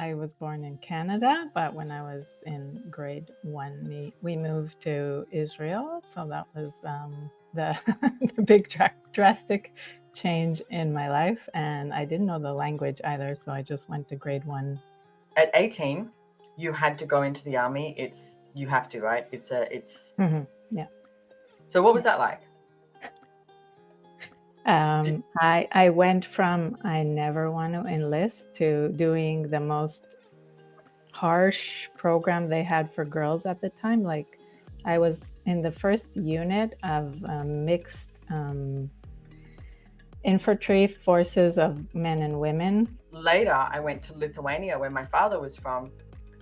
I was born in Canada, but when I was in grade one, we moved to Israel. So that was the, the big drastic change in my life. And I didn't know the language either. So I just went to grade one. At 18, you had to go into the army. You have to, right? Yeah. So what was that like? I went from I never want to enlist to doing the most harsh program they had for girls at the time. Like I was in the first unit of mixed infantry forces of men and women. Later, I went to Lithuania, where my father was from.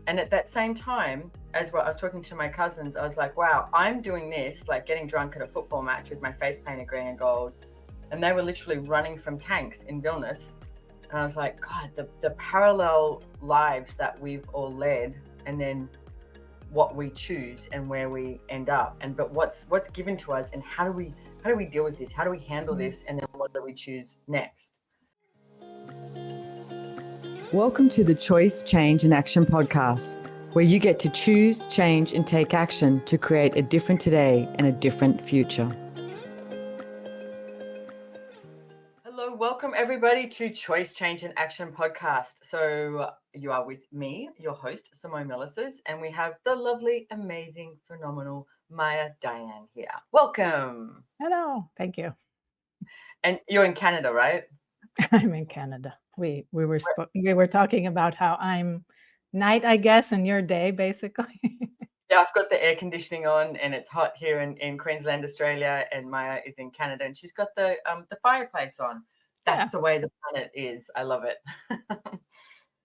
And at that same time, as well, I was talking to my cousins, I was like, wow, I'm doing this, like getting drunk at a football match with my face painted green and gold. And they were literally running from tanks in Vilnius. And I was like, God, the parallel lives that we've all led, and then what we choose and where we end up. But what's given to us, and how do we deal with this? How do we handle this? And then what do we choose next? Welcome to the Choice, Change and Action podcast, where you get to choose, change and take action to create a different today and a different future. Hello, welcome everybody to Choice, Change and Action podcast. So you are with me, your host, Simone Milasas, and we have the lovely, amazing, phenomenal Maya Dayan here. Welcome. Hello, thank you. And you're in Canada, right? I'm in Canada. We were talking about how I'm night, I guess, and your day, basically. Yeah, I've got the air conditioning on, and it's hot here in Queensland, Australia, and Maya is in Canada, and she's got the fireplace on. That's the way the planet is. I love it.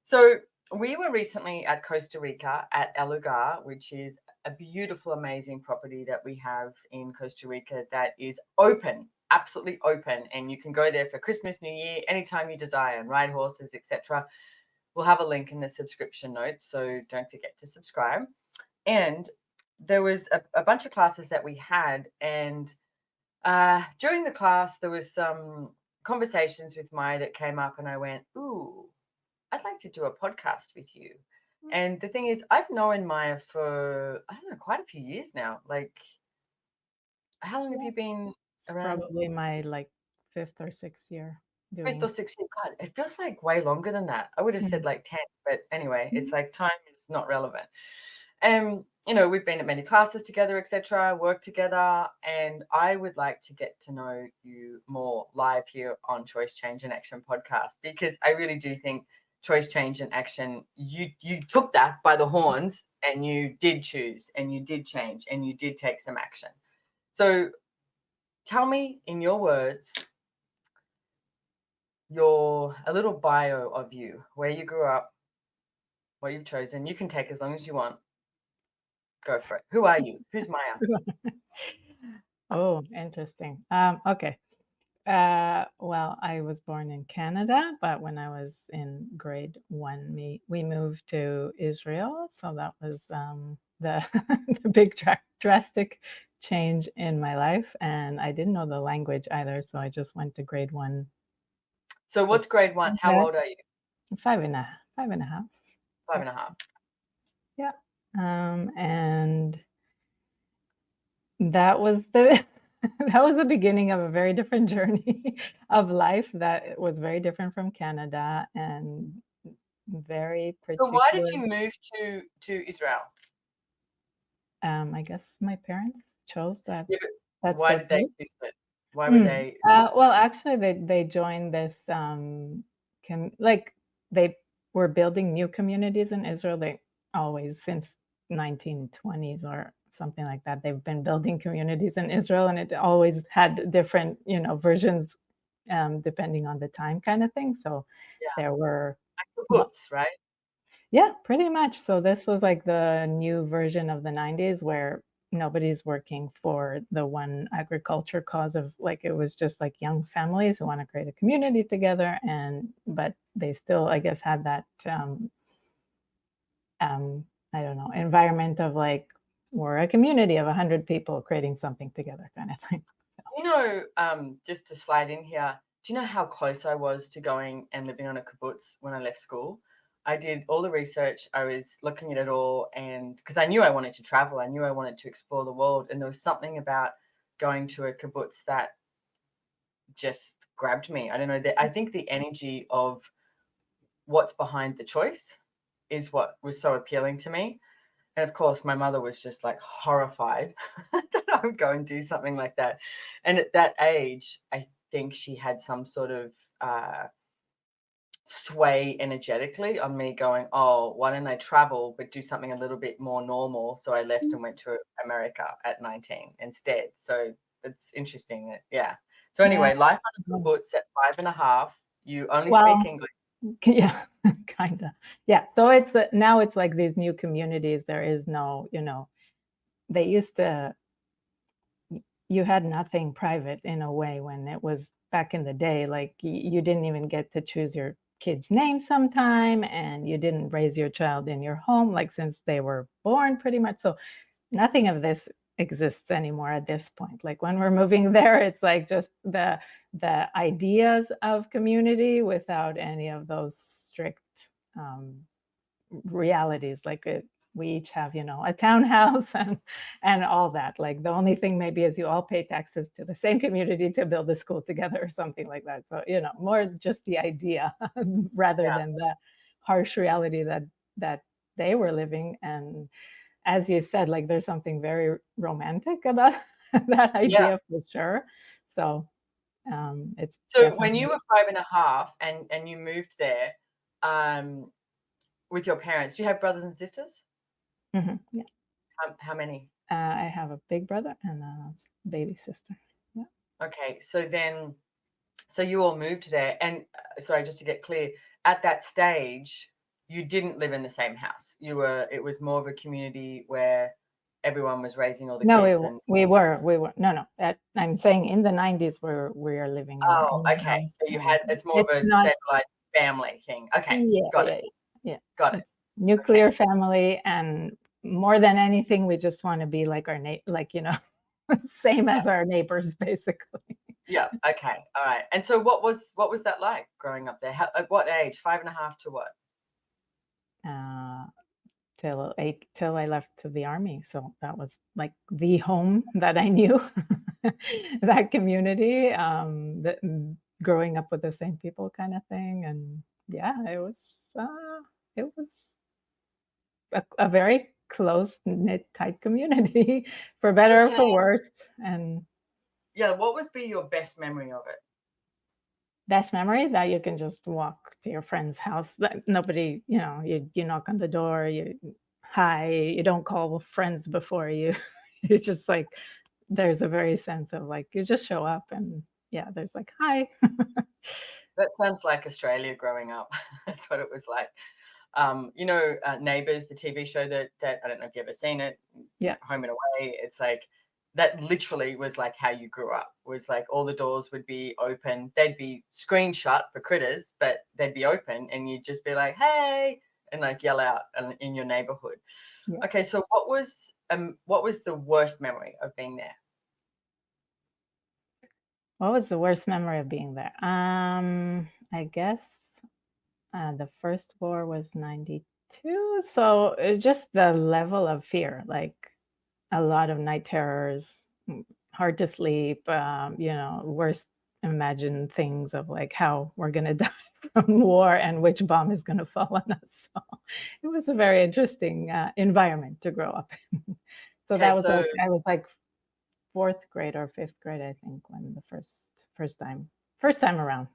So we were recently at Costa Rica at El Lugar, which is a beautiful, amazing property that we have in Costa Rica that is open, absolutely open, and you can go there for Christmas, New Year, anytime you desire, and ride horses, etc. We'll have a link in the subscription notes, so don't forget to subscribe. And there was a bunch of classes that we had, and during the class there was some conversations with Maya that came up, and I went, ooh, I'd like to do a podcast with you. And the thing is, I've known Maya for, I don't know, quite a few years now. Like, how long have you been around? Probably my fifth or sixth year doing 5th or 6th year. God, it feels like way longer than that. I would have said like 10, but anyway, it's like time is not relevant. We've been at many classes together, etc., worked together, and I would like to get to know you more live here on Choice, Change and Action podcast, because I really do think Choice, Change and Action, you took that by the horns, and you did choose, and you did change, and you did take some action. So tell me in your words, a little bio of you, where you grew up, what you've chosen. You can take as long as you want. Go for it. Who are you? Who's Maya? Oh, interesting. Okay. Well, I was born in Canada, but when I was in grade one, we moved to Israel. So that was the, the big drastic change in my life. And I didn't know the language either. So I just went to grade one. So what's grade one? How old are you? 5.5. 5.5. Yeah. And that was the that was the beginning of a very different journey of life that was very different from Canada and very So why did particular. you move to Israel? I guess my parents chose that. Yeah, but That's why their did they place. choose it? Why were they? Well, actually, they joined this. They were building new communities in Israel. They always, since 1920s or something like that, they've been building communities in Israel, and it always had different, versions, depending on the time, kind of thing. So Yeah, there were, like kibbutz, right? yeah, pretty much. So this was like the new version of the 90s where nobody's working for the one agriculture cause of it was just like young families who want to create a community together, but they still, I guess, had that I don't know, environment of we're a community of 100 people creating something together kind of thing. Just to slide in here, do you know how close I was to going and living on a kibbutz when I left school? I did all the research. I was looking at it all, and because I knew I wanted to travel, I knew I wanted to explore the world, and there was something about going to a kibbutz that just grabbed me. I don't know. I think the energy of what's behind the choice is what was so appealing to me. And of course, my mother was just like horrified that I would go and do something like that. And at that age, I think she had some sort of sway energetically on me going, oh, why don't I travel but do something a little bit more normal? So I left and went to America at 19 instead. So it's interesting that, yeah. So Yeah. anyway, life on a kibbutz at 5.5. You only Well, speak English. yeah, kind of. Yeah. So now it's like these new communities. There is no, they used to, you had nothing private in a way when it was back in the day. Like you didn't even get to choose your kid's name sometime, and you didn't raise your child in your home, like since they were born pretty much. So nothing of this exists anymore at this point. Like when we're moving there, it's like just the ideas of community without any of those strict um, realities. Like we each have, a townhouse and all that. Like the only thing maybe is you all pay taxes to the same community to build a school together or something like that. So more just the idea rather Yeah. than the harsh reality that they were living. And as you said, like there's something very romantic about that Yeah. idea for sure. So it's So when definitely you were 5.5 and you moved there, um, with your parents, do you have brothers and sisters? yeah. How many? I have a big brother and a baby sister. Yeah. Okay, so you all moved there, and sorry, just to get clear, at that stage, you didn't live in the same house. It was more of a community where everyone was raising all the No, kids and we were no. I'm saying in the 90s we are living in our oh, own okay. house, So and it's more of it's a not. centralized family thing. Okay, Yeah, got it. yeah, yeah. Got it. It's Okay. nuclear family, and more than anything, we just want to be like same Yeah. as our neighbors, basically. Yeah. Okay. All right. And so what was that like growing up there? At what age? 5.5 to what? Uh, till I left to the army, so that was like the home that I knew, that community, growing up with the same people, kind of thing, and yeah, it was a very close knit, tight community, for So better or can for I worse, and Yeah, what would be your best memory of it? best memory that you can just walk to your friend's house. That nobody, you knock on the door, you hi, you don't call friends before you. You just like there's a very sense of like you just show up and yeah, there's like hi. That sounds like Australia growing up. That's what it was like. Neighbours, the TV show that I don't know if you've ever seen it, Yeah. Home and Away. It's like that literally was like how you grew up. Was like all the doors would be open. They'd be screen shut for critters, but they'd be open, and you'd just be like, "Hey!" and like yell out in your neighborhood. Yeah. Okay, so what was the worst memory of being there? What was the worst memory of being there? I guess the first war was 92. So just the level of fear, like a lot of night terrors, hard to sleep, worst imagined things of like how we're going to die from war and which bomb is going to fall on us. So it was a very interesting environment to grow up in. So Okay, that was so like, I was like fourth grade or fifth grade, I think, when the first time around.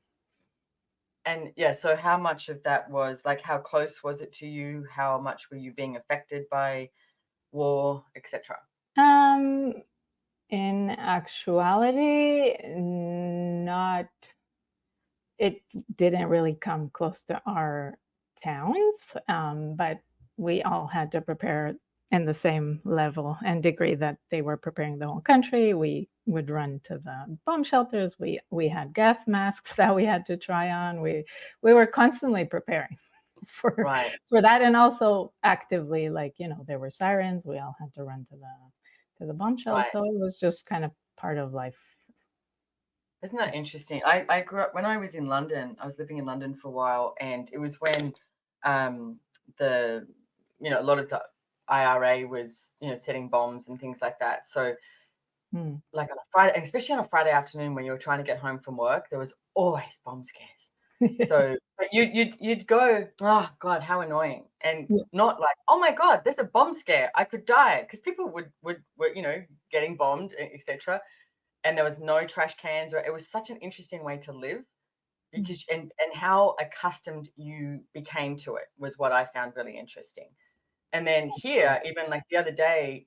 And yeah, so how much of that was like how close was it to you? How much were you being affected by war, etc.? Um, in actuality, not it didn't really come close to our towns, but we all had to prepare in the same level and degree that they were preparing the whole country. We would run to the bomb shelters. We had gas masks that we had to try on. We were constantly preparing for Right, for that, and also actively, like there were sirens. We all had to run to the bomb shells. right. So it was just kind of part of life. Isn't that interesting? I grew up when I was in London. I was living in London for a while, and it was when the a lot of the IRA was setting bombs and things like that. So like on a Friday, especially on a Friday afternoon when you were trying to get home from work, there was always bomb scares. So but you'd go, oh God, how annoying, and not like, oh my God, there's a bomb scare, I could die, because people were getting bombed, etc. And there was no trash cans, or it was such an interesting way to live, because and how accustomed you became to it was what I found really interesting. And then here, even like the other day,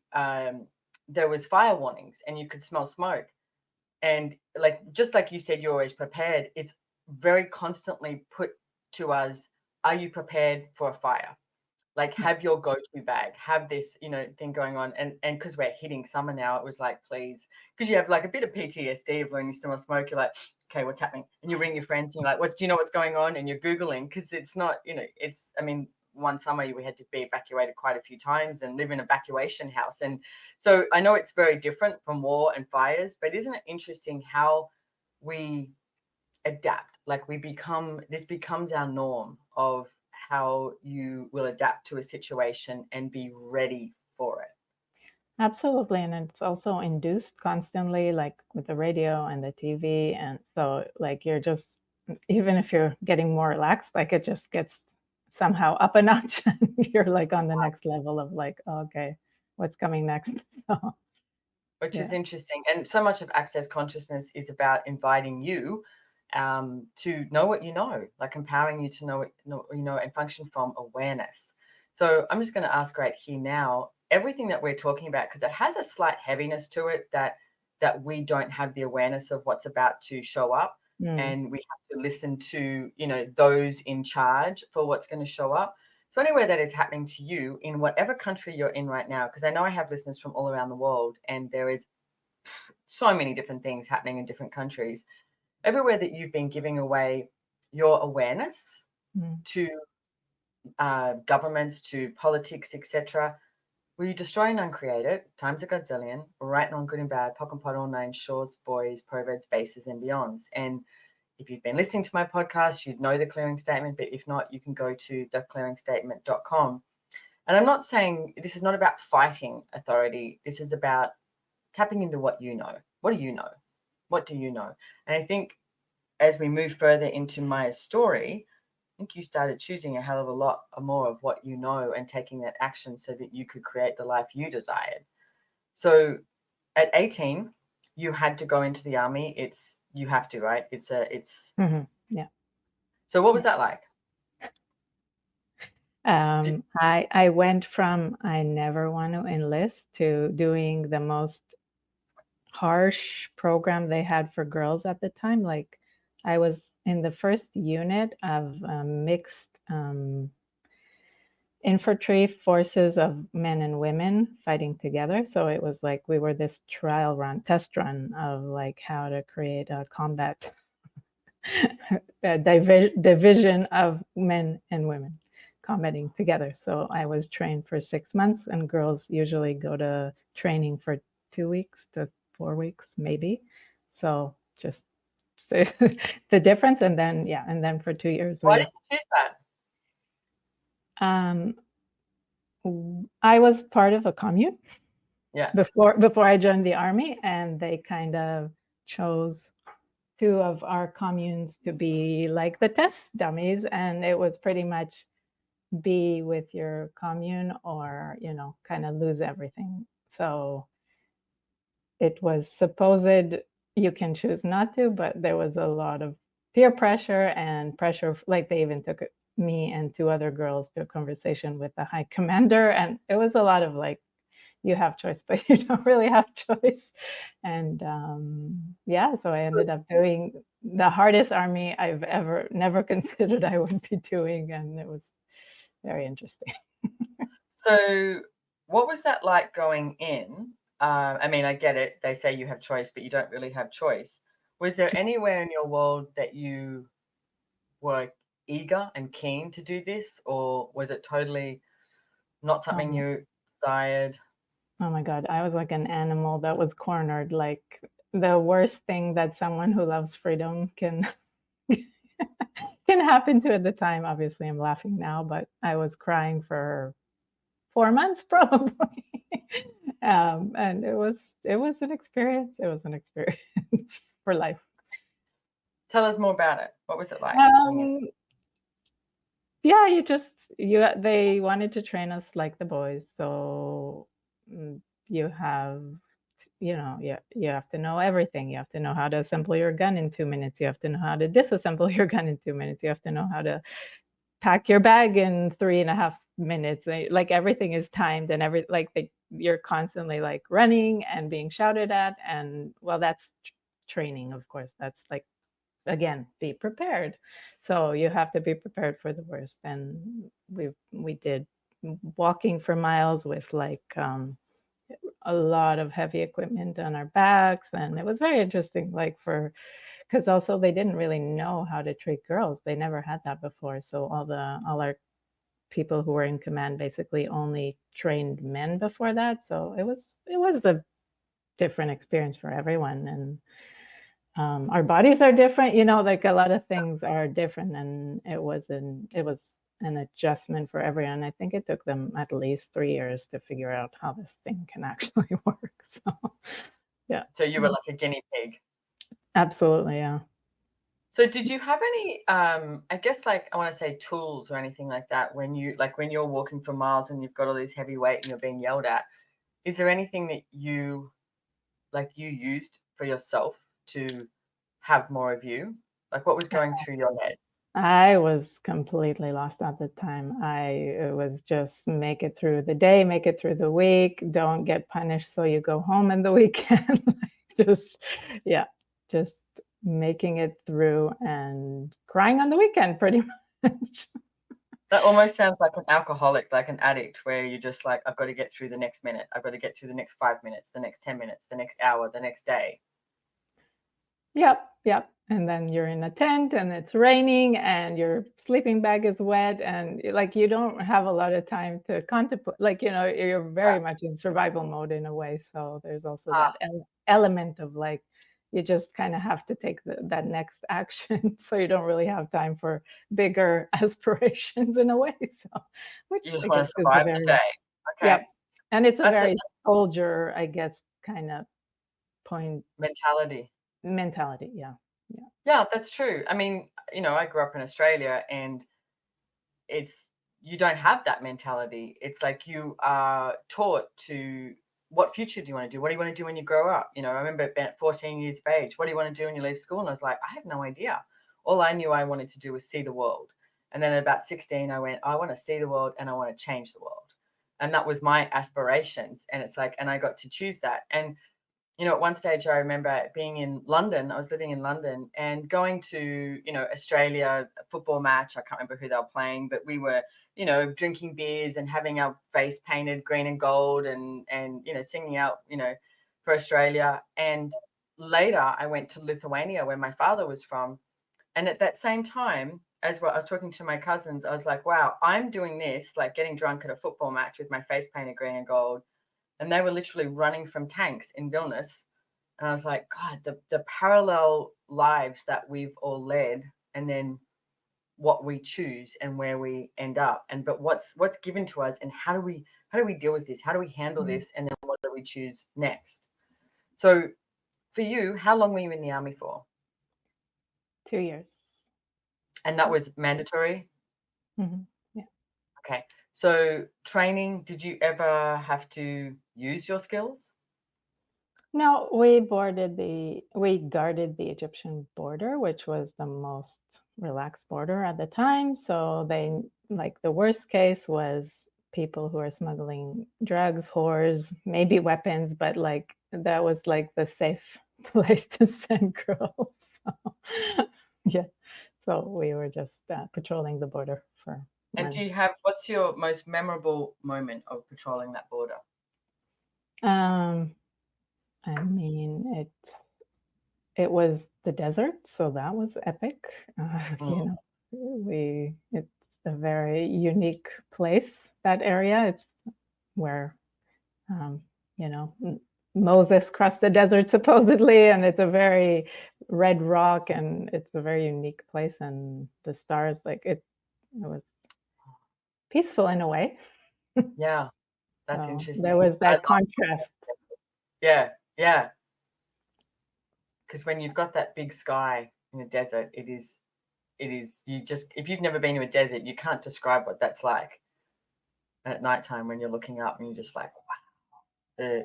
there was fire warnings and you could smell smoke. And like, just like you said, you're always prepared. It's very constantly put to us, are you prepared for a fire? Like, have your go-to bag, have this, thing going on. And because we're hitting summer now, it was like, please, because you have like a bit of PTSD of when you smell smoke, you're like, okay, what's happening? And you ring your friends and you're like, do you know what's going on? And you're Googling, because it's not, one summer we had to be evacuated quite a few times and live in an evacuation house. And so I know it's very different from war and fires, but isn't it interesting how we adapt? Like this becomes our norm of how you will adapt to a situation and be ready for it. Absolutely. And it's also induced constantly, like with the radio and the TV. And so, like, you're just, even if you're getting more relaxed, like it just gets somehow up a notch and you're like on the next level of like, oh, okay, what's coming next? So, Which is yeah. interesting. And so much of Access Consciousness is about inviting you to know what you know, like empowering you to know what you know, and function from awareness. So I'm just going to ask right here now, everything that we're talking about, because it has a slight heaviness to it that we don't have the awareness of what's about to show up. And we have to listen to, those in charge for what's going to show up. So anywhere that is happening to you in whatever country you're in right now, because I know I have listeners from all around the world, and there is so many different things happening in different countries. Everywhere that you've been giving away your awareness to governments, to politics, etc., will you destroy and uncreate it? Times a godzillion, right and wrong, good and bad, pock and pot, all nine, shorts, boys, perverts, bases, and beyonds. And if you've been listening to my podcast, you'd know the clearing statement, but if not, you can go to theclearingstatement.com. And I'm not saying, this is not about fighting authority. This is about tapping into what you know. What do you know? What do you know? And I think as we move further into Maya's story, I think you started choosing a hell of a lot more of what you know and taking that action so that you could create the life you desired. So at 18, you had to go into the army. You have to, right? Yeah. So what was that like? I went from I never want to enlist to doing the most harsh program they had for girls at the time. Like, I was in the first unit of mixed infantry forces of men and women fighting together. So it was like we were this test run of like how to create a combat division of men and women combating together. So I was trained for 6 months, and girls usually go to training for 2 weeks to 4 weeks, maybe. So just the difference. And then for 2 years. Why did you choose that? I was part of a commune. Yeah. Before I joined the army, and they kind of chose 2 of our communes to be like the test dummies, and it was pretty much be with your commune or, kind of lose everything. So it was supposed you can choose not to, but there was a lot of peer pressure and pressure. Like, they even took me and 2 other girls to a conversation with the high commander, and it was a lot of like, you have choice, but you don't really have choice. And so I ended up doing the hardest army I've never considered I would be doing, and it was very interesting. So what was that like going in? I get it. They say you have choice, but you don't really have choice. Was there anywhere in your world that you were eager and keen to do this, or was it totally not something you desired? Oh my God, I was like an animal that was cornered, like the worst thing that someone who loves freedom can didn't happen to at the time. Obviously, I'm laughing now, but I was crying for 4 months probably. And it was an experience. It was an experience for life. Tell us more about it. What was it like? Um, yeah, they wanted to train us like the boys. So you have, you have to know everything. You have to know how to assemble your gun in 2 minutes. You have to know how to disassemble your gun in 2 minutes. You have to know how to pack your bag in 3.5 minutes. Like everything is timed, and you're constantly like running and being shouted at. And well, that's training, of course. That's like, again, be prepared. So you have to be prepared for the worst. And we did walking for miles with like a lot of heavy equipment on our backs, and it was very interesting, like because also they didn't really know how to treat girls. They never had that before. So all our people who were in command basically only trained men before that. So it was a different experience for everyone. And our bodies are different, like a lot of things are different, and it was an adjustment for everyone. I think it took them at least 3 years to figure out how this thing can actually work. So yeah. So you were like a guinea pig. Absolutely, yeah. So did you have any, I guess, like, I want to say tools or anything like that when you're walking for miles and you've got all this heavy weight and you're being yelled at? Is there anything that you used for yourself to have more of you? Like, what was going through your head? I was completely lost at the time. It was just make it through the day, make it through the week, don't get punished so you go home in the weekend. Yeah, just making it through and crying on the weekend pretty much. That almost sounds like an alcoholic, like an addict, where you're just like, I've got to get through the next minute. I've got to get through the next 5 minutes, the next 10 minutes, the next hour, the next day. Yep, yep. And then you're in a tent and it's raining and your sleeping bag is wet, and like you don't have a lot of time to contemplate. Like, you're very much in survival mode in a way. So there's also that element of like, you just kind of have to take that next action. So you don't really have time for bigger aspirations in a way. So, which You just I want guess to is a survive the very, day. Okay. yep. And it's a That's very it. soldier, I guess, kind of Mentality. mentality. Yeah. Yeah. Yeah, that's true. I mean, I grew up in Australia, and you don't have that mentality. It's like you are taught to, what future do you want to do? What do you want to do when you grow up? I remember at 14 years of age, what do you want to do when you leave school? And I was like, I have no idea. All I knew I wanted to do was see the world. And then at about 16, I went, I want to see the world and I want to change the world. And that was my aspirations. And it's like, and I got to choose that. And at one stage, I remember being in London. I was living in London and going to, Australia, a football match. I can't remember who they were playing, but we were, drinking beers and having our face painted green and gold and singing out, for Australia. And later I went to Lithuania, where my father was from. And at that same time, as well, I was talking to my cousins, I was like, wow, I'm doing this, like getting drunk at a football match with my face painted green and gold. And they were literally running from tanks in Vilnius. And I was like, God, the parallel lives that we've all led, and then what we choose and where we end up. But what's given to us, and how do we deal with this? How do we handle this? And then what do we choose next? So for you, how long were you in the army for? 2 years. And that was mandatory? Mm-hmm. Yeah. Okay. So training, did you ever have to use your skills? No, we guarded the Egyptian border, which was the most relaxed border at the time. So the worst case was people who are smuggling drugs, whores, maybe weapons, but like that was like the safe place to send girls. So, yeah. So we were just patrolling the border for And months. what's your most memorable moment of patrolling that border? I mean, it was the desert, so that was epic. It's a very unique place, that area. It's where, you know, Moses crossed the desert supposedly, and it's a very red rock, and it's a very unique place, and the stars, like it was peaceful in a way. Yeah, that's So there interesting. was I that love contrast. Yeah, yeah. Because when you've got that big sky in a desert, it is you just if you've never been to a desert, you can't describe what that's like. And at nighttime when you're looking up and you're just like, wow,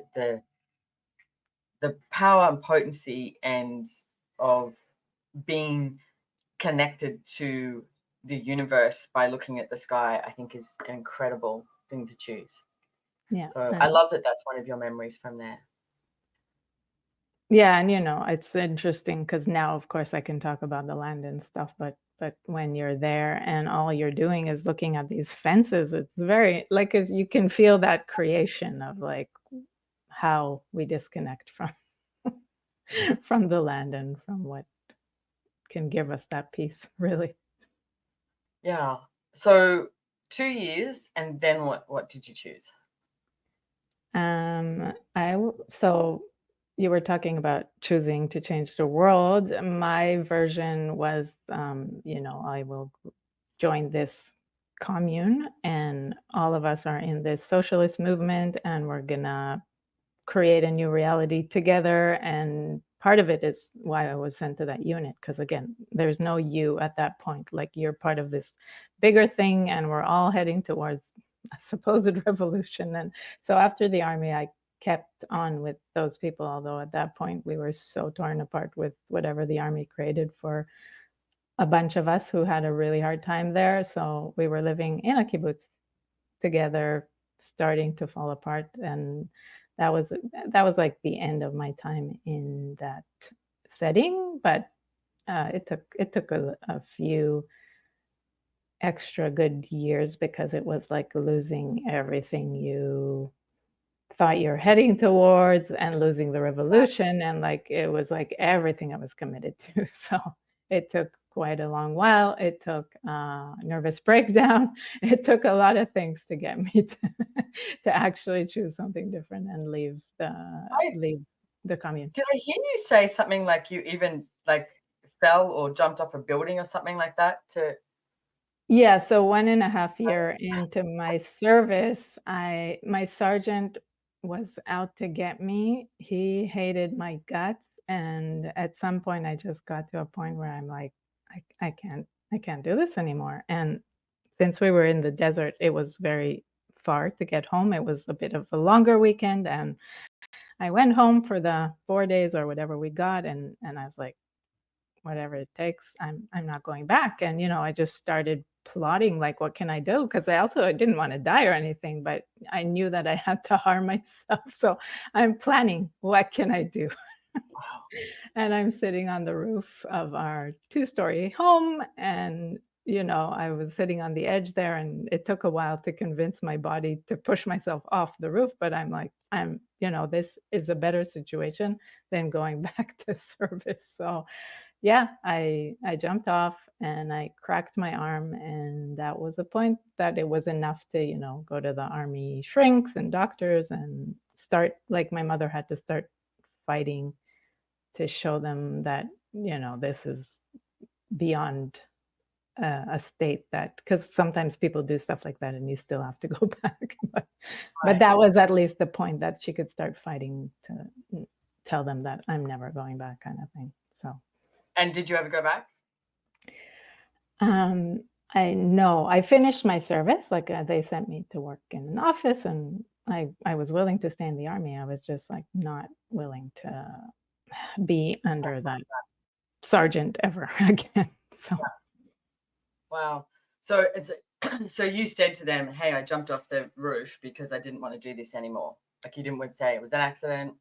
the power and potency and of being connected to the universe by looking at the sky, I think is an incredible thing to choose. Yeah, So I and love that that's one of your memories from there. yeah, and, it's interesting because now, of course, I can talk about the land and stuff, but when you're there and all you're doing is looking at these fences, it's very like, you can feel that creation of, like, how we disconnect from from the land and from what can give us that peace, really. Yeah. So 2 years, and then what did you choose? So you were talking about choosing to change the world. My version was, I will join this commune, and all of us are in this socialist movement, and we're gonna create a new reality together. And part of it is why I was sent to that unit, because again, there's no you at that point. Like, you're part of this bigger thing, and we're all heading towards a supposed revolution. And so after the army, I kept on with those people, although at that point we were so torn apart with whatever the army created for a bunch of us who had a really hard time there. So we were living in a kibbutz together, starting to fall apart, and that was that was like the end of my time in that setting. But it took a few extra good years, because it was like losing everything you thought you're heading towards and losing the revolution, and like it was like everything I was committed to. So it took quite a long while. It took nervous breakdown. It took a lot of things to get me to actually choose something different and I leave the commune. did I hear you say something like you even like fell or jumped off a building or something like that to Yeah, so 1.5 year into my service, my sergeant was out to get me. He hated my guts, and at some point, I just got to a point where I'm like, I can't do this anymore. And since we were in the desert, it was very far to get home. It was a bit of a longer weekend, and I went home for the 4 days or whatever we got, and I was like, whatever it takes, I'm not going back. And I just started plotting, like, what can I do? Because I didn't want to die or anything, but I knew that I had to harm myself. So I'm planning, what can I do? wow. And I'm sitting on the roof of our two-story home, and I was sitting on the edge there, and it took a while to convince my body to push myself off the roof. But I'm like, this is a better situation than going back to service. So yeah, I jumped off and I cracked my arm, and that was a point that it was enough to, go to the army shrinks and doctors and start, like, my mother had to start fighting to show them that, this is beyond a state, that because sometimes people do stuff like that and you still have to go back. But Right. that was at least the point that she could start fighting to tell them that I'm never going back, kind of thing. So And did you ever go back? Um, I know. I finished my service, like, they sent me to work in an office, and I was willing to stay in the army. I was just, like, not willing to be under that sergeant ever again. So Wow. So it's so you said to them, "Hey, I jumped off the roof because I didn't want to do this anymore." Like you didn't say it was an accident. oh,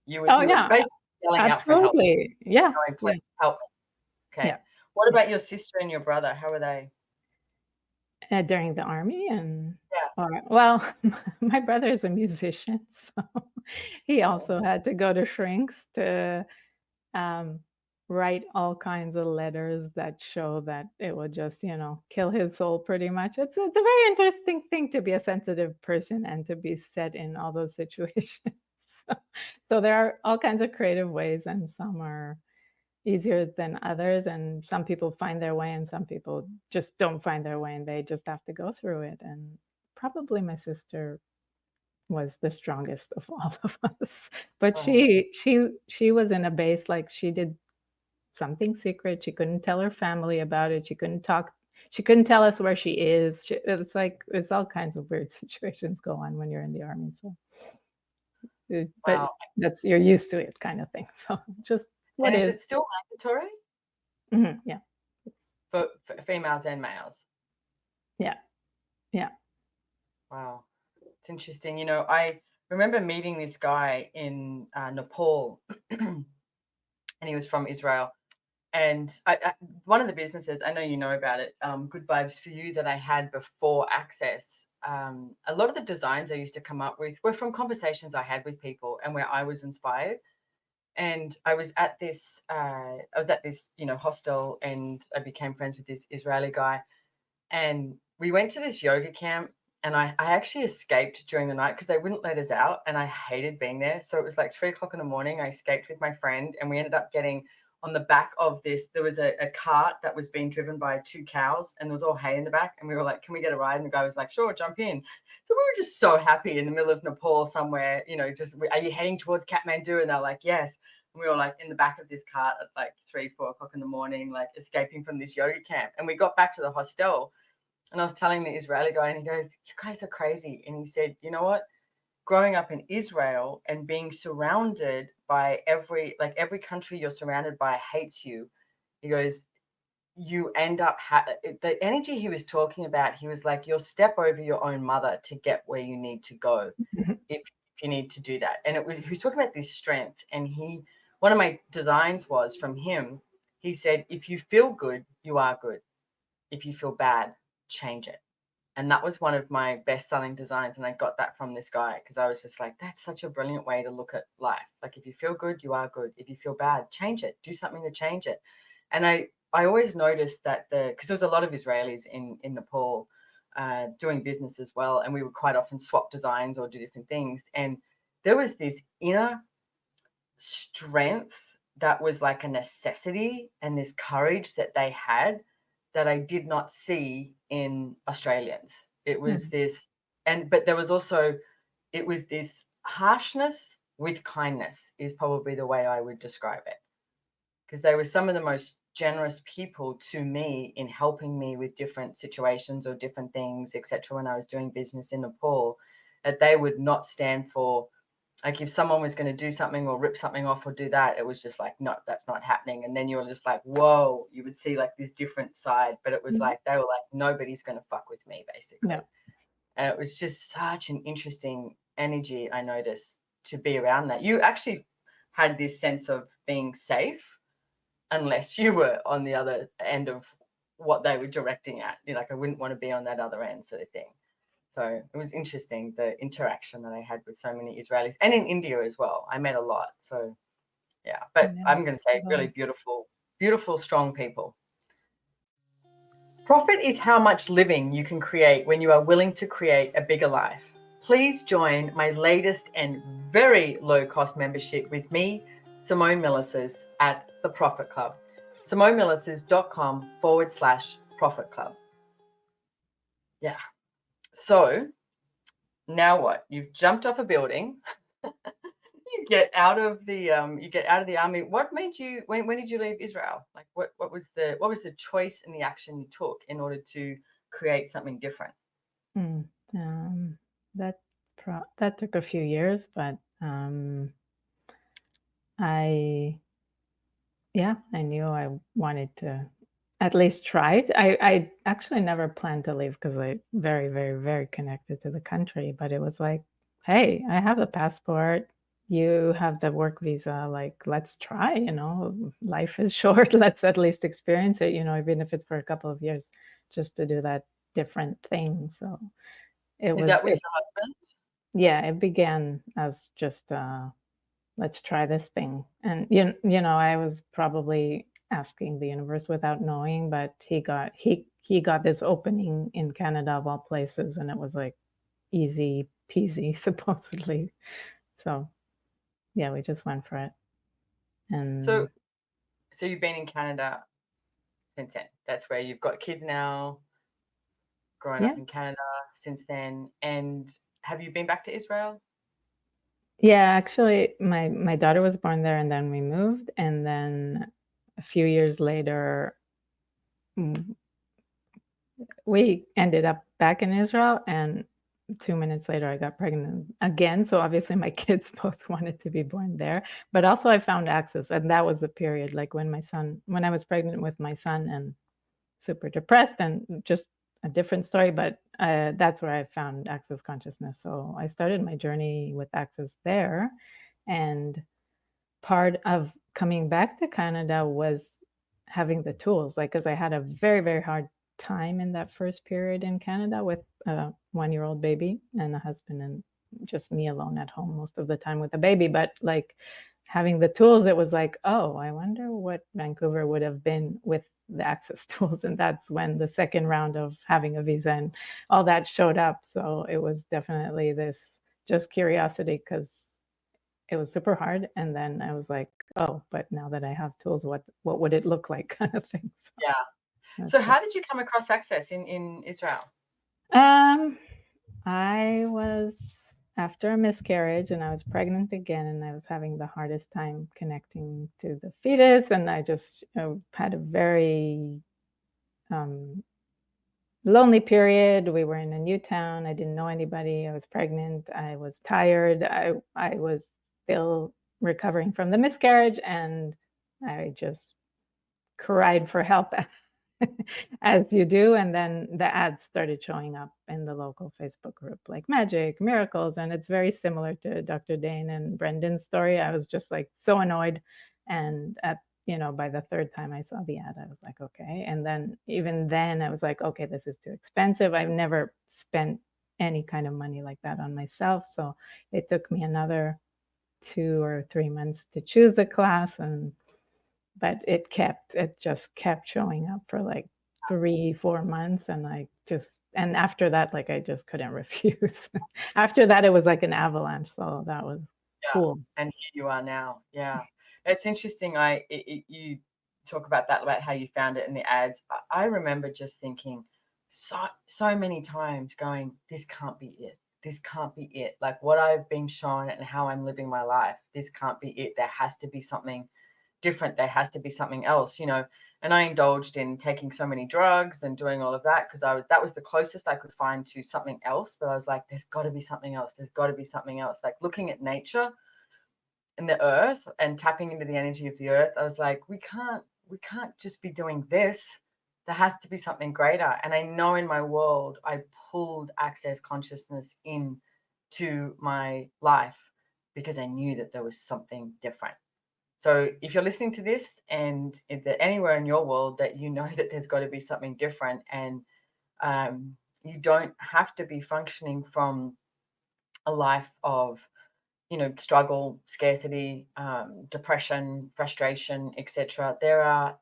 You were yeah, basically yelling out for help, absolutely. Yeah, going, yeah, "Please help me." yeah. Okay. What about your sister and your brother? How were they? During the army, and Yeah. or well, my brother is a musician, so he Oh, also had to go to shrinks to, um write all kinds of letters that show that it would just, kill his soul pretty much. It's a very interesting thing to be a sensitive person and to be set in all those situations. So, so there are all kinds of creative ways, and some are easier than others, and some people find their way, and some people just don't find their way, and they just have to go through it. And probably my sister was the strongest of all of us, but Wow. she was in a base, like, she did something secret. She couldn't tell her family about it. She couldn't tell us where she is. It's like it's all kinds of weird situations go on when you're in the army. So, but Wow. that's you're used to it, kind of thing. So just what And is is? it still mandatory Yeah, it's for females and males? yeah, yeah. Wow. It's interesting. I remember meeting this guy in Nepal, and he was from Israel. And one of the businesses, I know you know about it, Good Vibes for You, that I had before Access. A lot of the designs I used to come up with were from conversations I had with people and where I was inspired. And I was at this, hostel, and I became friends with this Israeli guy. And we went to this yoga camp, and I actually escaped during the night because they wouldn't let us out, and I hated being there. So it was like 3 o'clock in the morning. I escaped with my friend, and we ended up getting on the back of this. There was a cart that was being driven by 2 cows, and there was all hay in the back. And we were like, "Can we get a ride?" And the guy was like, "Sure, jump in." So we were just so happy in the middle of Nepal somewhere, are you heading towards Kathmandu? And they're like, "Yes." And we were like in the back of this cart at like 3, 4 o'clock in the morning, like escaping from this yoga camp. And we got back to the hostel, and I was telling the Israeli guy, and he goes, "You guys are crazy." And he said, "You know what? Growing up in Israel and being surrounded by every country you're surrounded by hates you." He goes, "You end up the energy he was talking about. He was like, you'll step over your own mother to get where you need to go if you need to do that." And he was talking about this strength. And one of my designs was from him. He said, "If you feel good, you are good. If you feel bad, change it." And that was one of my best-selling designs, and I got that from this guy because I was just like, that's such a brilliant way to look at life. Like, if you feel good, you are good. If you feel bad, change it. Do something to change it. And I always noticed that because there was a lot of Israelis in Nepal doing business as well, and we would quite often swap designs or do different things. And there was this inner strength that was like a necessity, and this courage that they had that I did not see in Australians. It was this, but there was also, it was this harshness with kindness is probably the way I would describe it. Because they were some of the most generous people to me in helping me with different situations or different things, etc. When I was doing business in Nepal, that they would not stand for, like, if someone was going to do something or rip something off or do that, it was just like, no, that's not happening. And then you were just like, whoa, you would see like this different side. But it was like, they were like, nobody's going to fuck with me, basically. No. And it was just such an interesting energy, I noticed, to be around that. You actually had this sense of being safe unless you were on the other end of what they were directing at. Like, I wouldn't want to be on that other end, sort of thing. So it was interesting, the interaction that I had with so many Israelis, and in India as well. I met a lot. So, yeah. But I'm going to say really beautiful, beautiful, strong people. Profit is how much living you can create when you are willing to create a bigger life. Please join my latest and very low-cost membership with me, Simone Milasas, at the Profit Club. SimoneMilasas.com/Profit Club. Yeah. So now what? You've jumped off a building. You get out of the army. What made you? When did you leave Israel? Like, what was the choice and the action you took in order to create something different? That that took a few years, but I knew I wanted to at least try it. I actually never planned to leave because I very, very, very connected to the country. But it was like, hey, I have the passport. You have the work visa. Like, let's try. Life is short. Let's at least experience it. Even if it's for a couple of years, just to do that different thing. So Is that with your husband? yeah, it began as just let's try this thing. And I was probably asking the universe without knowing, but he got this opening in Canada of all places, and it was like easy peasy supposedly. So yeah, we just went for it. So And so you've been in Canada since then. That's where you've got kids now, growing yeah, up in Canada since then. And have you been back to Israel? yeah, actually my daughter was born there, and then we moved, and then a few years later, mm, we ended up back in Israel, and 2 minutes later, I got pregnant again, so obviously my kids both wanted to be born there, but also I found access, and that was the period, like, when I was pregnant with my son and super depressed and just a different story, but, that's where I found Access Consciousness, so I started my journey with Access there, and part of coming back to Canada was having the tools, like, because I had a very, very hard time in that first period in Canada with a one-year-old baby and a husband and just me alone at home most of the time with a baby, but, like, having the tools, it was like, "Oh, I wonder what Vancouver would have been with the access tools," and that's when the second round of having a visa and all that showed up, so it was definitely this just curiosity because it was super hard, and then I was like, "Oh, but now that I have tools, what would it look like?" kind of thing, so Yeah. that's So good. how did you come across Access in Israel? Um, I was after a miscarriage, and I was pregnant again, and I was having the hardest time connecting to the fetus, and I just, had a very, um, lonely period. We were in a new town, I didn't know anybody, I was pregnant, I was tired, I was still recovering from the miscarriage, and I just cried for help as you do, and then the ads started showing up in the local Facebook group, like magic, miracles, and it's very similar to Dr. Dane and Brendan's story. I was just, like, so annoyed, and by the 3rd time I saw the ad, I was like, "Okay," and then even then, I was like, "Okay, this is too expensive." I've never spent any kind of money like that on myself, so it took me another 2 or 3 months to choose the class, but it just kept showing up for, like, 3, 4 months, and and after that, like, I just couldn't refuse. After that, it was like an avalanche, so that was Yeah, cool. and here you are now. Yeah. It's interesting. You talk about that, about how you found it in the ads. I remember just thinking so many times going, this can't be it. This can't be it. Like what I've been shown and how I'm living my life, this can't be it. There has to be something different. There has to be something else. And I indulged in taking so many drugs and doing all of that because that was the closest I could find to something else. But I was like, there's got to be something else. There's got to be something else. Like looking at nature and the earth and tapping into the energy of the earth, I was like, we can't just be doing this. There has to be something greater. And I know in my world, I pulled access consciousness in to my life because I knew that there was something different. So if you're listening to this and if there anywhere in your world that you know that there's got to be something different and you don't have to be functioning from a life of struggle, scarcity, depression, frustration, etc. There are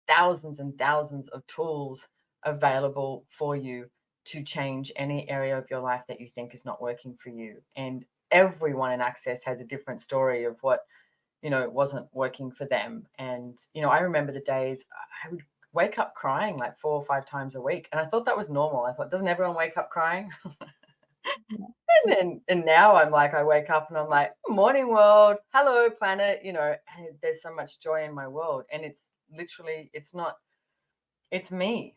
thousands and thousands of tools available for you to change any area of your life that you think is not working for you. And everyone in Access has a different story of what wasn't working for them. And I remember the days I would wake up crying like 4 or 5 times a week, and I thought that was normal. I thought, doesn't everyone wake up crying? Yeah. And now I'm like, I wake up and I'm like, morning world, hello planet, and there's so much joy in my world. And it's literally, it's me.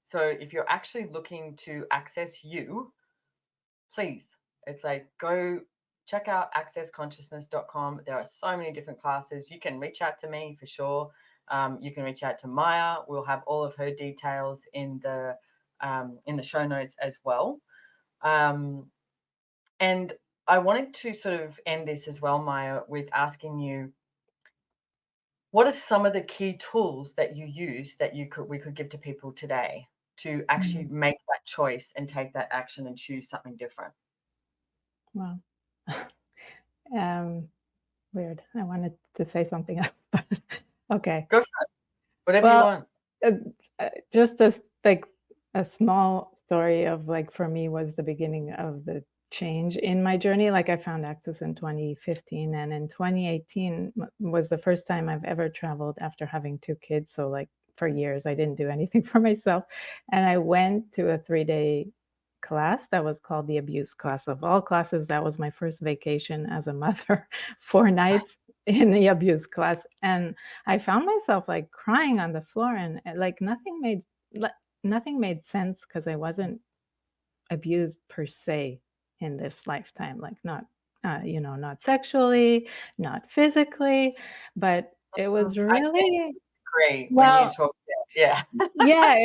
So if you're actually looking to access you, please, it's like, go check out accessconsciousness.com. There are so many different classes. You can reach out to me for sure. You can reach out to Maya. We'll have all of her details in the show notes as well. And I wanted to sort of end this as well, Maya, with asking you, what are some of the key tools that you use that we could give to people today to actually Mm, make that choice and take that action and choose something different? wow. Um, weird. I wanted to say something else, but okay. Go for it. Whatever you Well, want. uh, just as like a small story of like for me was the beginning of the change in my journey. Like I found Access in 2015, and in 2018 was the first time I've ever traveled after having two kids. So like for years I didn't do anything for myself, and I went to a 3-day class that was called the abuse class. Of all classes, that was my first vacation as a mother. 4 nights in the abuse class, and I found myself like crying on the floor, and like le- nothing made sense because I wasn't abused per se in this lifetime, like not not sexually, not physically, but it was I tend to really agree when you well, talk. Yeah. yeah,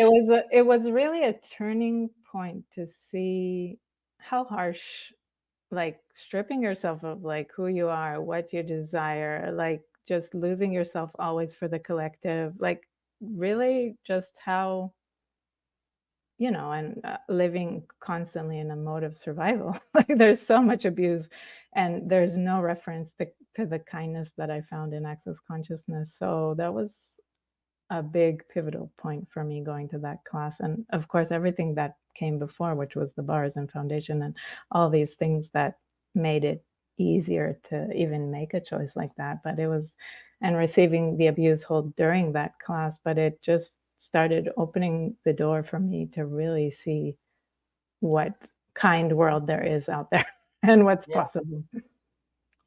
it was really a turning point to see how harsh, like, stripping yourself of, like, who you are, what you desire, like, just losing yourself always for the collective, like, really just how, and, living constantly in a mode of survival. Like, there's so much abuse, and there's no reference to the kindness that I found in Access Consciousness, so that was a big pivotal point for me going to that class. And of course, everything that came before, which was the bars and foundation and all these things that made it easier to even make a choice like that. But it was, and receiving the abuse hold during that class, but it just started opening the door for me to really see what kind world there is out there and what's Yeah. possible.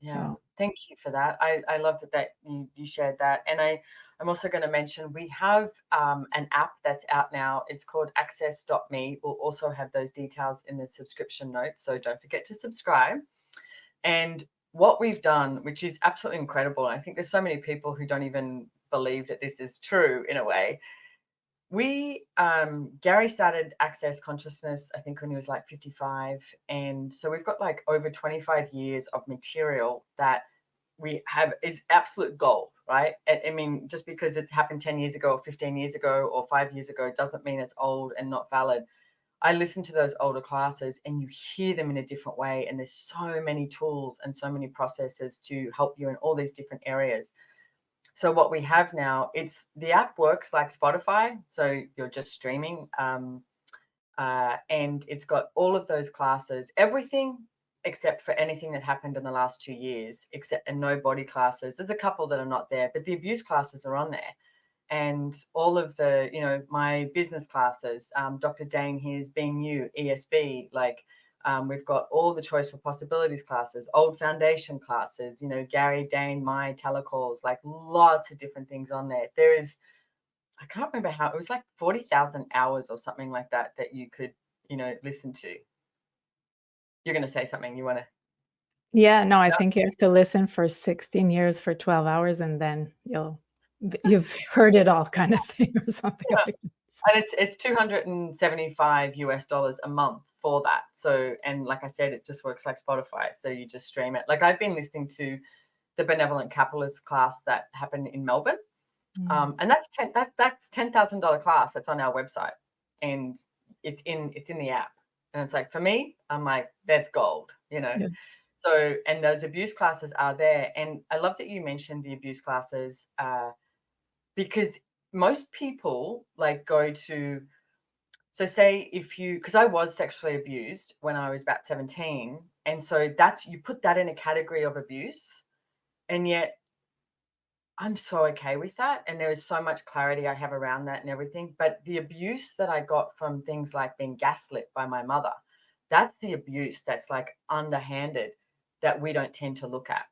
Yeah. So, Thank you for that. I love that you shared that. And I'm also going to mention we have an app that's out now. It's called access.me. We'll also have those details in the subscription notes. So don't forget to subscribe. And what we've done, which is absolutely incredible, I think there's so many people who don't even believe that this is true in a way. Gary started Access Consciousness, I think when he was like 55. And so we've got like over 25 years of material that we have. It's absolute gold, right? I mean, just because it happened 10 years ago or 15 years ago or 5 years ago doesn't mean it's old and not valid. I listen to those older classes and you hear them in a different way. And there's so many tools and so many processes to help you in all these different areas. So what we have now, the app works like Spotify. So you're just streaming, and it's got all of those classes, everything except for anything that happened in the last 2 years, and no body classes. There's a couple that are not there, but the abuse classes are on there. And all of the, my business classes, Dr. Dane here's Being You, ESB, like we've got all the Choice for Possibilities classes, old foundation classes, Gary, Dane, my telecalls, like lots of different things on there. I can't remember how, it was like 40,000 hours or something like that you could, listen to. You're going to say something you want to. yeah, no, I think you have to listen for 16 years for 12 hours, and then you've heard it all kind of thing or something Yeah. like that. And it's $275 a month for that. So, and like I said, it just works like Spotify. So you just stream it. Like I've been listening to the Benevolent Capitalist class that happened in Melbourne. And that's $10,000 class that's on our website, and it's in the app. And it's like, for me, I'm like, that's gold, Yeah. So, and those abuse classes are there. And I love that you mentioned the abuse classes, because most people like go to, so say because I was sexually abused when I was about 17. And so you put that in a category of abuse. And yet I'm so okay with that. And there is so much clarity I have around that and everything. But the abuse that I got from things like being gaslit by my mother, that's the abuse that's like underhanded that we don't tend to look at.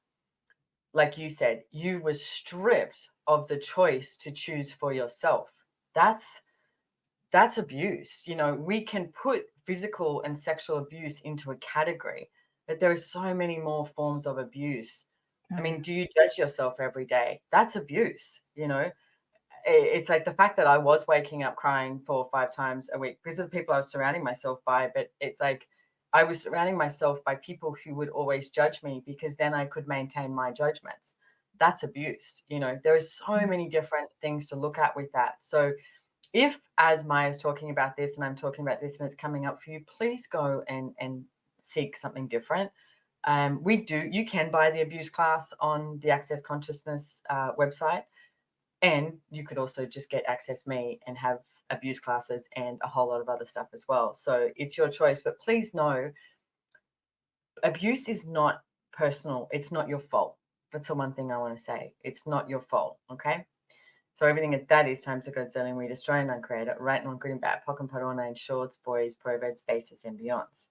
Like you said, you were stripped of the choice to choose for yourself. That's abuse. We can put physical and sexual abuse into a category, but there are so many more forms of abuse. I mean, do you judge yourself every day? That's abuse. It's like the fact that I was waking up crying 4 or 5 times a week because of the people I was surrounding myself by. But it's like I was surrounding myself by people who would always judge me because then I could maintain my judgments. That's abuse. There are so many different things to look at with that. So if, as Maya's talking about this and I'm talking about this and it's coming up for you, please go and seek something different. You can buy the abuse class on the Access Consciousness website. And you could also just get Access Me and have abuse classes and a whole lot of other stuff as well. So it's your choice. But please know, abuse is not personal. It's not your fault. That's the one thing I want to say. It's not your fault, okay? So everything that is time to go selling, we destroy and uncreate it, right and good and bad, pock and pot on in shorts, boys, proverbs, bases, and beyonds.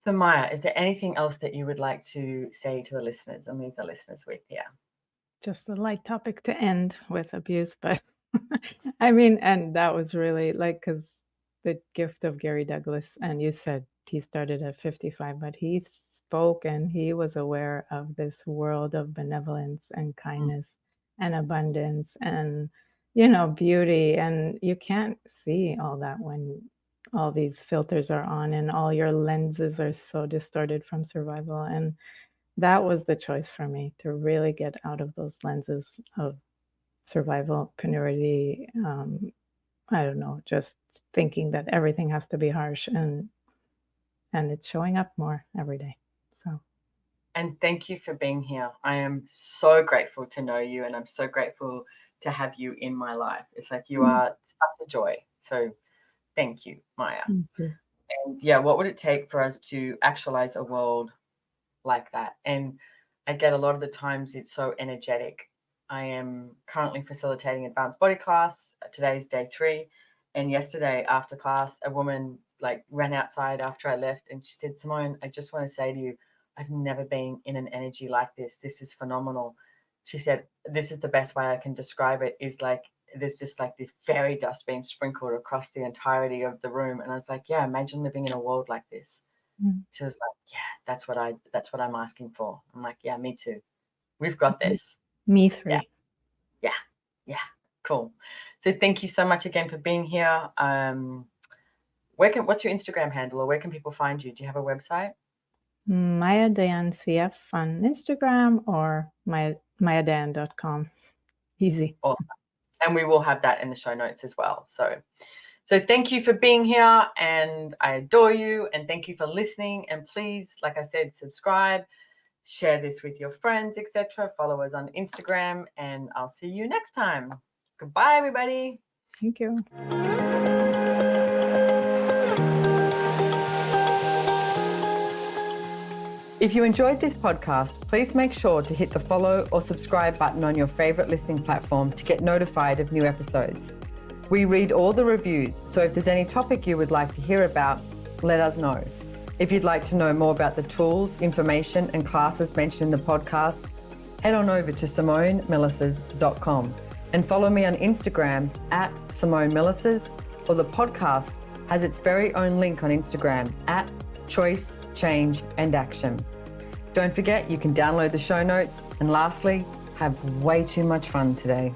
So Maya, is there anything else that you would like to say to the listeners and leave the listeners with here? Just a light topic to end with abuse, but I mean, and that was really like, because the gift of Gary Douglas, and you said he started at 55, but he spoke and he was aware of this world of benevolence and kindness and abundance and, beauty. And you can't see all that when all these filters are on and all your lenses are so distorted from survival. And that was the choice for me, to really get out of those lenses of survival, penurity, I don't know, just thinking that everything has to be harsh, and it's showing up more every day. So, and thank you for being here. I am so grateful to know you, and I'm so grateful to have you in my life. It's like you are such a joy. So thank you, Maya. thank you. And yeah, what would it take for us to actualize a world like that? And I get a lot of the times it's so energetic. I am currently facilitating advanced body class. Today's day 3. And yesterday after class, a woman ran outside after I left and she said, Simone, I just want to say to you, I've never been in an energy like this. This is phenomenal. She said, this is the best way I can describe it, is there's just this fairy dust being sprinkled across the entirety of the room. And I was like, yeah, imagine living in a world like this. She was like, yeah, that's what I'm asking for. I'm like, yeah, me too. We've got this. Me 3. Yeah. Cool. So thank you so much again for being here. What's your Instagram handle, or where can people find you? Do you have a website? Maya Dayan CF on Instagram, or mayadayan.com. Easy. Awesome. And we will have that in the show notes as well. So thank you for being here, and I adore you, and thank you for listening. And please, like I said, subscribe, share this with your friends, etc. Follow us on Instagram, and I'll see you next time. Goodbye, everybody. Thank you. If you enjoyed this podcast, please make sure to hit the follow or subscribe button on your favorite listening platform to get notified of new episodes. We read all the reviews, so if there's any topic you would like to hear about, let us know. If you'd like to know more about the tools, information, and classes mentioned in the podcast, head on over to SimoneMilasas.com and follow me on Instagram at Simone Milasas, or the podcast has its very own link on Instagram at Choice, Change, and Action. Don't forget, you can download the show notes, and lastly, have way too much fun today.